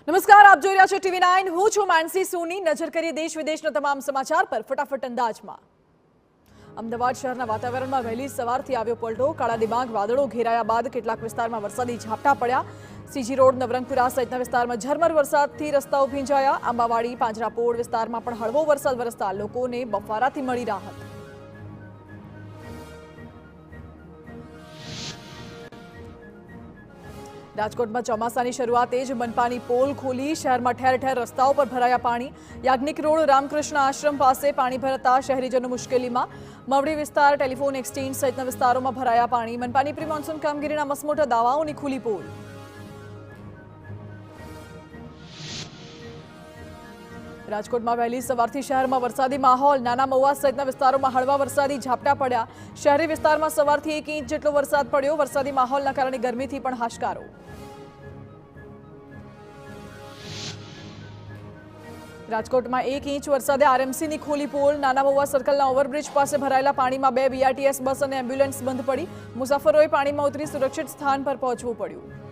નમસ્કાર, આપ જોઈ રહ્યા છો TV9. હું છું માનસી સોની. નજર કરીએ દેશ વિદેશના તમામ સમાચાર પર ફટાફટ અંદાજમાં. અમદાવાદ શહેરના વાતાવરણમાં વહેલી સવારથી આવ્યો પલટો. કાળા ડિબાંગ વાદળો ઘેરાયા બાદ કેટલાક વિસ્તારમાં વરસાદી ઝાપટા પડ્યા. સીજી રોડ, નવરંગપુરા સહિતના વિસ્તારમાં ઝરમર વરસાદથી રસ્તાઓ ભીંજાયા. આંબાવાડી, પાંજરાપોળ વિસ્તારમાં પણ હળવો વરસાદ વરસતા લોકોને બફારાથી મળી રાહત. રાજકોટમાં ચોમાસાની શરૂઆતે જ મનપાની પોલ ખોલી. શહેરમાં ઠેર ઠેર રસ્તાઓ પર ભરાયા પાણી. યાજ્ઞિક રોડ, રામકૃષ્ણ આશ્રમ પાસે પાણી ભરાતા શહેરીજનો મુશ્કેલીમાં. મવડી વિસ્તાર, ટેલિફોન એક્સચેન્જ સહિતના વિસ્તારોમાં ભરાયા પાણી. મનપાની પ્રી મોન્સૂન કામગીરીના મસમોટા દાવાઓની ખુલી પોલ. રાજકોટમાં વહેલી સવારથી શહેરમાં વરસાદી માહોલ. નાના મહુવા સહિતના વિસ્તારોમાં હળવા વરસાદી ઝાપટા પડ્યા. શહેરી વિસ્તારમાં સવારથી 1 ઇંચ જેટલો વરસાદ પડ્યો. વરસાદી માહોલના કારણે ગરમીથી પણ હાશકારો. રાજકોટમાં 1 ઇંચ વરસાદે આરએમસીની ખોલી પોલ. નાના મહુવા સર્કલના ઓવરબ્રિજ પાસે ભરાયેલા પાણીમાં 2 BRTS બસ અને એમ્બ્યુલન્સ બંધ પડી. મુસાફરોએ પાણીમાં ઉતરી સુરક્ષિત સ્થાન પર પહોંચવું પડ્યું.